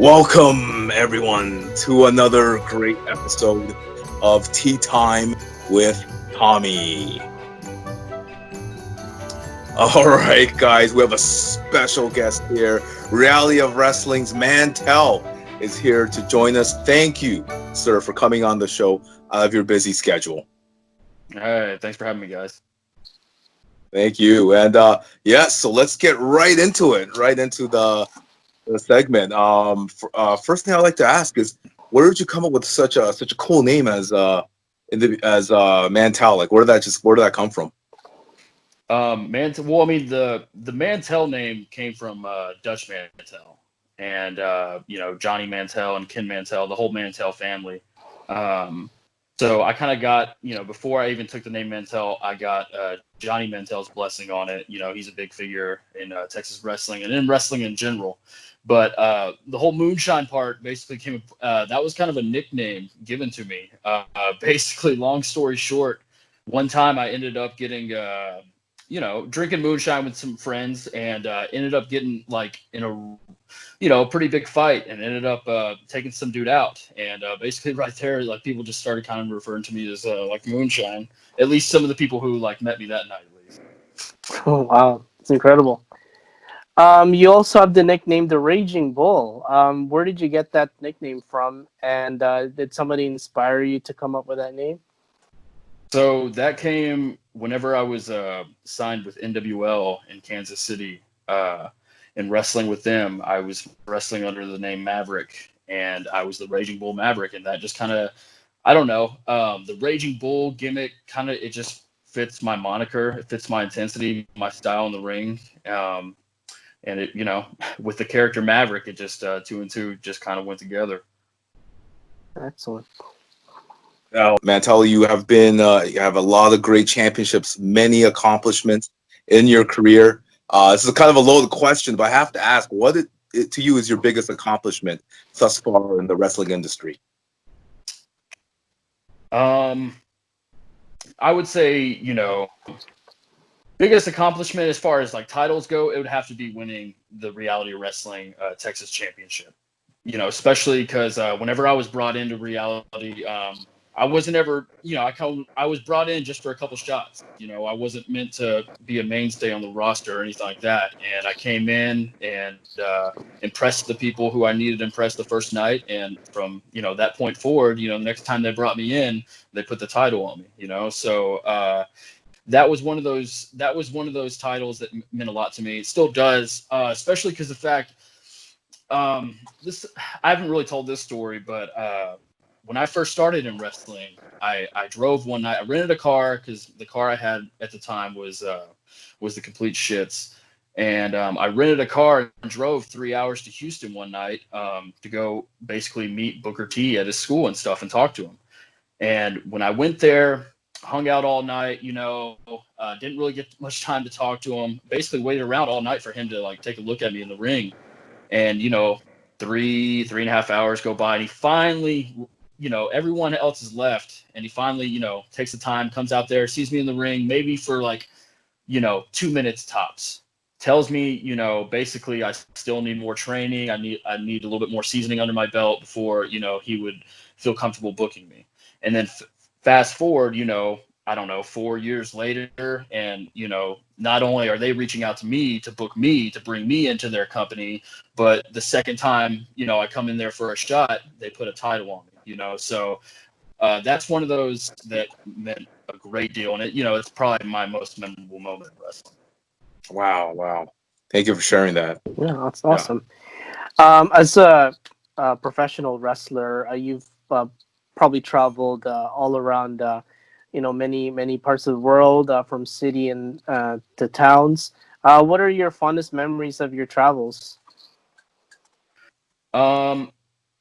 Welcome, everyone, to another great episode of Tea Time with Tommy. All right, guys, we have a special guest here. Reality of Wrestling's Mantell is here to join us. Thank you, sir, for coming on the show out of your busy schedule. Hey, thanks for having me, guys. Thank you. And yes, so let's get right into it, right into the segment. First thing I'd like to ask is, where did you come up with such a cool name as Mantel? Like, where did that come from? Well, I mean, the Mantell name came from Dutch Mantell, and Johnny Mantell and Ken Mantell, the whole Mantell family. Um, so I kind of got, before I even took the name Mantell, I got Johnny Mantell's blessing on it. He's a big figure in Texas wrestling and in wrestling in general. But the whole moonshine part basically that was kind of a nickname given to me. Basically, long story short, one time I ended up getting drinking moonshine with some friends and ended up getting like in a, pretty big fight and ended up taking some dude out. And basically right there, like people just started kind of referring to me as like moonshine. At least some of the people who like met me that night, at least. Oh wow, it's incredible. You also have the nickname the Raging Bull. Where did you get that nickname from? And did somebody inspire you to come up with that name? So that came whenever I was signed with NWL in Kansas City. And wrestling with them, I was wrestling under the name Maverick, and I was the Raging Bull Maverick, and that just kind of, I don't know, the Raging Bull gimmick kind of it just fits my moniker, it fits my intensity, my style in the ring, and it with the character Maverick, it just two and two just kind of went together. Excellent. Now, Mantel, you have a lot of great championships, many accomplishments in your career. This is kind of a loaded question, but I have to ask, to you is your biggest accomplishment thus far in the wrestling industry? Um, I would say biggest accomplishment as far as like titles go, it would have to be winning the Reality Wrestling Texas Championship. Especially because whenever I was brought into reality, I wasn't ever, I was brought in just for a couple shots. I wasn't meant to be a mainstay on the roster or anything like that. And I came in and impressed the people who I needed to impress the first night. And from that point forward, the next time they brought me in, they put the title on me. So that was one of those titles that meant a lot to me. It still does, especially because the fact this I haven't really told this story, but when I first started in wrestling, I drove one night. I rented a car because the car I had at the time was the complete shits. And I rented a car and drove 3 hours to Houston one night to go basically meet Booker T at his school and stuff and talk to him. And when I went there, hung out all night, didn't really get much time to talk to him. Basically waited around all night for him to like take a look at me in the ring. And 3.5 hours go by, and he finally, everyone else is left, and he finally, takes the time, comes out there, sees me in the ring, maybe for like 2 minutes tops, tells me, basically I still need more training, I need a little bit more seasoning under my belt before he would feel comfortable booking me. And then fast forward, I don't know, 4 years later, and not only are they reaching out to me to book me to bring me into their company, but the second time I come in there for a shot, they put a title on me. So that's one of those that meant a great deal, and it's probably my most memorable moment in wrestling. Wow, wow. Thank you for sharing that. Yeah, that's Yeah. awesome. As a professional wrestler, you've probably traveled all around, many parts of the world, from city and to towns. What are your fondest memories of your travels? Um,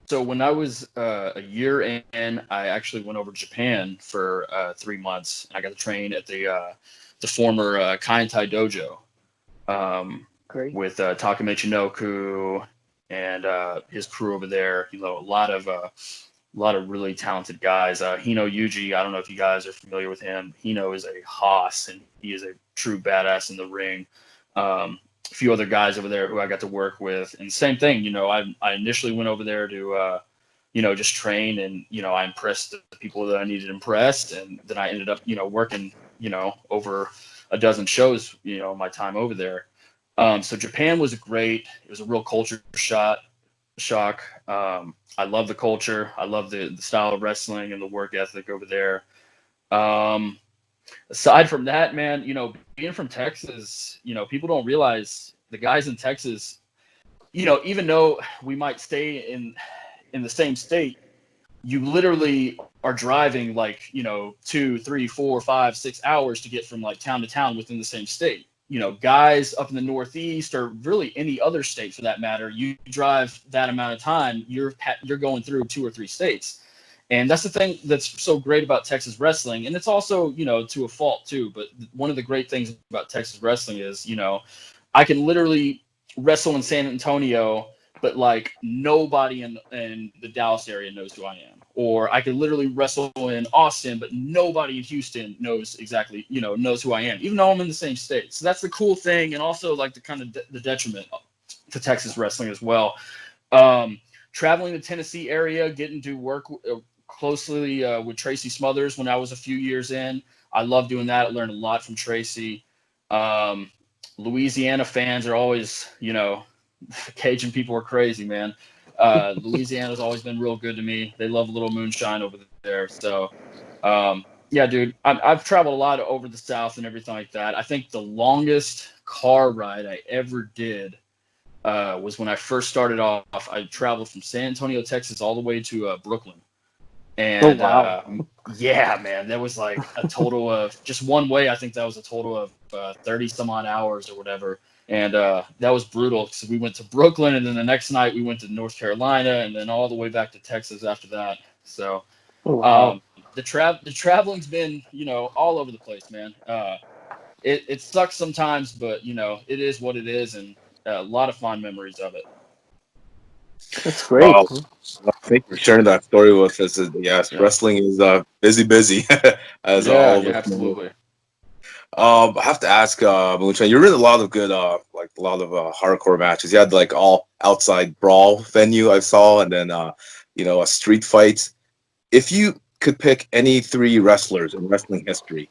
so when I was a year in, I actually went over to Japan for 3 months. I got to train at the former Kaientai Dojo um, Great. with Taka Michinoku and his crew over there. A lot of really talented guys. Hino Yuji, I don't know if you guys are familiar with him. Hino is a hoss, and he is a true badass in the ring. a few other guys over there who I got to work with. And same thing, you know, I initially went over there to, you know, just train, and, you know, I impressed the people that I needed to impress. And then I ended up, you know, working, you know, over a dozen shows, you know, my time over there. So Japan was great. It was a real culture shock. I love the culture. I love the style of wrestling and the work ethic over there. Um, Aside from that, man, you know, being from Texas, you know, people don't realize the guys in Texas, you know, even though we might stay in the same state, you literally are driving like, you know, 2, 3, 4, 5, 6 hours to get from like town to town within the same state. You know, guys up in the Northeast, or really any other state for that matter, you drive that amount of time, you're going through 2 or 3 states. And that's the thing that's so great about Texas wrestling. And it's also, you know, to a fault too. But one of the great things about Texas wrestling is, you know, I can literally wrestle in San Antonio, but like nobody in the Dallas area knows who I am. Or I could literally wrestle in Austin, but nobody in Houston knows exactly, you know, knows who I am, even though I'm in the same state. So that's the cool thing, and also like the kind of the detriment to Texas wrestling as well. Um, Traveling the Tennessee area, getting to work closely with Tracy Smothers when I was a few years in. I love doing that. I learned a lot from Tracy. Um, Louisiana fans are always, you know, Cajun people are crazy, man. Louisiana's always been real good to me. They love a little moonshine over there. So, yeah, dude, I've traveled a lot over the South and everything like that. I think the longest car ride I ever did was when I first started off. I traveled from San Antonio, Texas, all the way to Brooklyn. Oh And wow. yeah, man, that was like a total of just one way. I think that was a total of 30 some odd hours or whatever. And that was brutal because we went to Brooklyn, and then the next night we went to North Carolina, and then all the way back to Texas after that. So Oh wow. the traveling's been, you know, all over the place, man. It sucks sometimes, but you know, it is what it is, and a lot of fond memories of it. That's great. Wow. Thank you for sharing that story with us. Yes, Yeah, wrestling is busy, as yeah, all of yeah, us know. absolutely. I have to ask, Moonshine, you're in a lot of good, like a lot of hardcore matches. You had like all outside brawl venue I saw, and then you know, a street fight. If you could pick any three wrestlers in wrestling history,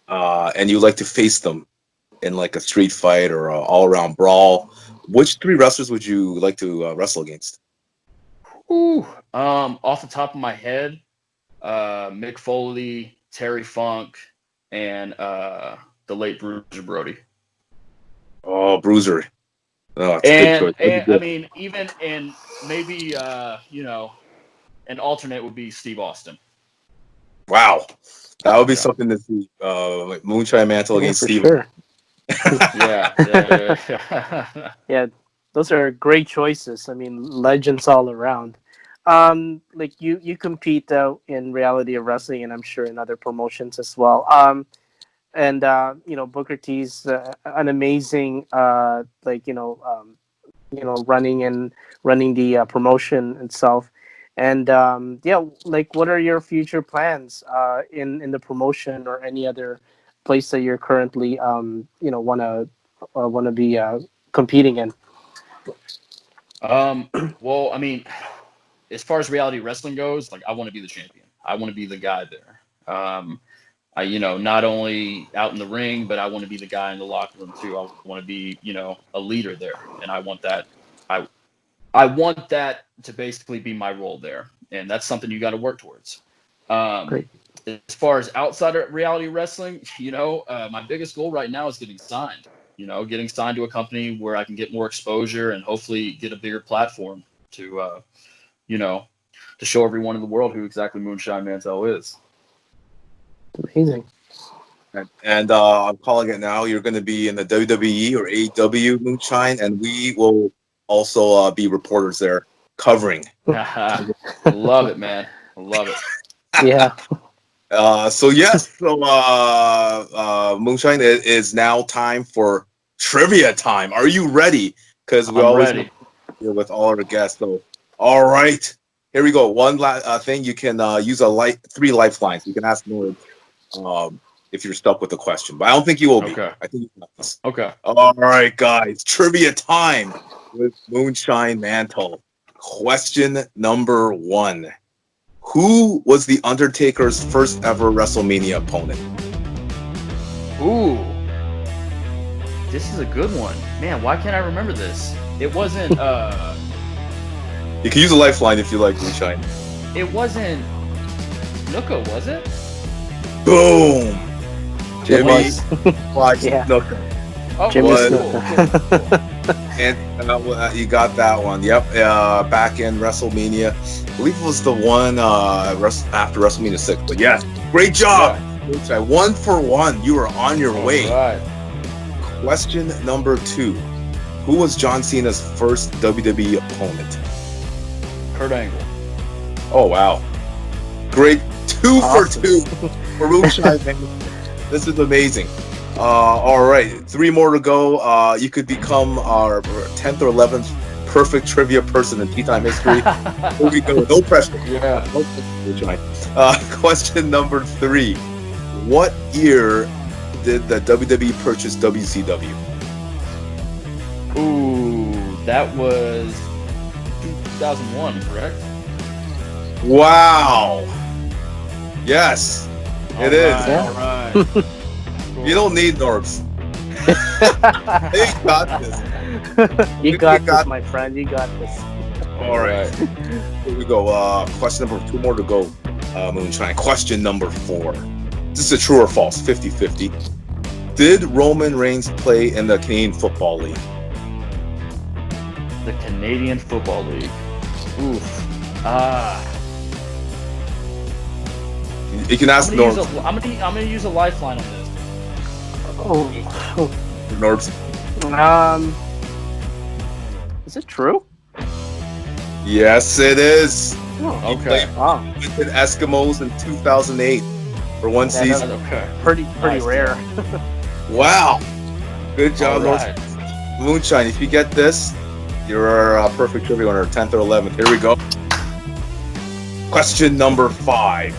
and you like to face them in like a street fight or a all-around brawl, which three wrestlers would you like to wrestle against? Ooh, off the top of my head, Mick Foley, Terry Funk, and the late Bruiser Brody. Oh, Bruiser. Oh, that's a good choice. And I mean, even and maybe you know, an alternate would be Steve Austin. Wow, that would be Yeah, something to see. Like Moonshine Mantle Yeah, against for Steven. sure. yeah, yeah, yeah. Yeah, those are great choices. I mean, legends all around. Like you compete in reality of wrestling, and I'm sure in other promotions as well. And you know, Booker T's an amazing running the promotion itself. And yeah, like what are your future plans in the promotion or any other place that you're currently want to be competing in? Well, I mean, as far as reality wrestling goes, like I want to be the champion. I want to be the guy there. I, you know, not only out in the ring, but I want to be the guy in the locker room too. I want to be, you know, a leader there, and I want that. I I want that to basically be my role there, and that's something you got to work towards. Um, Great, as far as outside of reality wrestling, you know, my biggest goal right now is getting signed. You know, getting signed to a company where I can get more exposure and hopefully get a bigger platform to, you know, to show everyone in the world who exactly Moonshine Mantell is. amazing. And I'm calling it now. You're going to be in the WWE or AEW Moonshine, and we will also be reporters there covering. Love it, man. Love it. Yeah, So yes, so Moonshine, it is now time for trivia time. Are you ready? Because we I'm always have ready. here with all our guests. So all right, here we go. One thing you can use three lifelines. You can ask Nord. if you're stuck with the question, but I don't think you will be. Okay. I think you got this. Okay. All right, guys. Trivia time with Moonshine Mantell. Question number 1. Who was The Undertaker's first ever WrestleMania opponent? Ooh. This is a good one. Man, why can't I remember this? It wasn't You can use a lifeline if you like, Moonshine. it wasn't Nuka, was it? Boom! Jimmy was. watched Yeah. Snooker. Oh, Jimmy was- Snuka. And you got that one. Yep. Back in WrestleMania. I believe it was the one after WrestleMania 6. But yeah, great job. Moonshine. 1 for 1. You are on your way. Right. Question number 2. Who was John Cena's first WWE opponent? Kurt Angle. Oh, wow. Great. 2 Awesome. for 2 for Moonshine. This is amazing. All right. 3 more to go. You could become our 10th or 11th perfect trivia person in tea time history. Here we go. No pressure. Yeah. No pressure, Moonshine. Question number 3. What year did the WWE purchase WCW? Ooh, that was 2001, correct? Wow. Yes, it is. All right. You don't need Norbs. You got this. You got this, my friend. You got this. All right. Here we go. Question number 2 more to go, Moonshine. Question number 4. This is a true or false, 50-50. Did Roman Reigns play in the Canadian Football League? The Canadian Football League. Oof. You can ask Norbs. I'm gonna use a lifeline on this. Oh. Norbs. Is it true? Yes, it is. Oh, Okay. wow. With the Eskimos in 2008 for one Yeah, season. Okay. Pretty Nice. rare. Wow. Good job, All Norbs. right. Moonshine. If you get this, you're a perfect trivia winner, 10th or 11th. Here we go. Question number 5.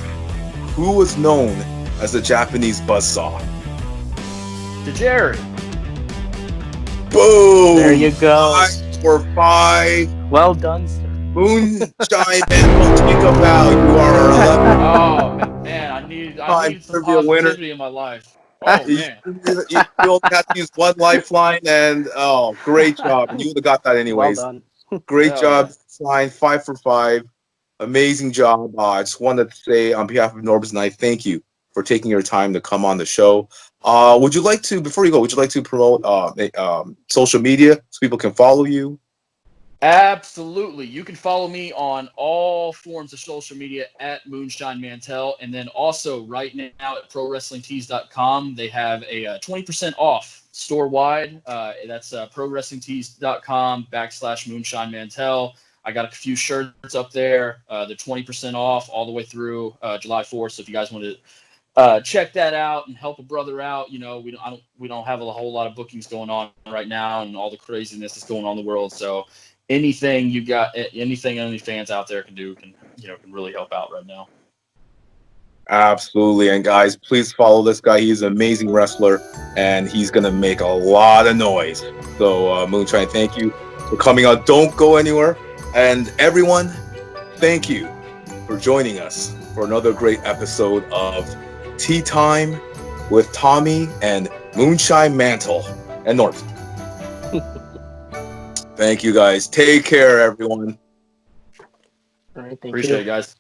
Who was known as the Japanese buzzsaw? To Jerry. Boom! There you go. 5 for 5. Well done, sir. Moonshine and take a bow. You are 11. Oh man, I need some Trivia winner. positivity in my life. Oh You man. only have to use one lifeline, and great job. And you would have got that Well anyways. done. Great Hell job, Fine. 5 for 5. Amazing job. I just wanted to say on behalf of Norbs and I, thank you for taking your time to come on the show. Would you like to, before you go, would you like to promote social media so people can follow you? Absolutely. You can follow me on all forms of social media at Moonshine Mantell. And then also right now at ProWrestlingTees.com, they have a 20% off store-wide. That's ProWrestlingTees.com/Moonshine Mantell. I got a few shirts up there. They're 20% off all the way through July 4th. So if you guys want to check that out and help a brother out, we don't have a whole lot of bookings going on right now and all the craziness that's going on in the world. So anything any fans out there can do can really help out right now. Absolutely. And guys, please follow this guy. He's an amazing wrestler and he's going to make a lot of noise. So Moonshine, thank you for coming out. Don't go anywhere. And everyone, thank you for joining us for another great episode of Tea Time with Tommy and Moonshine Mantell and North. Thank you guys. Take care, everyone. All right, thank Appreciate you. it, guys.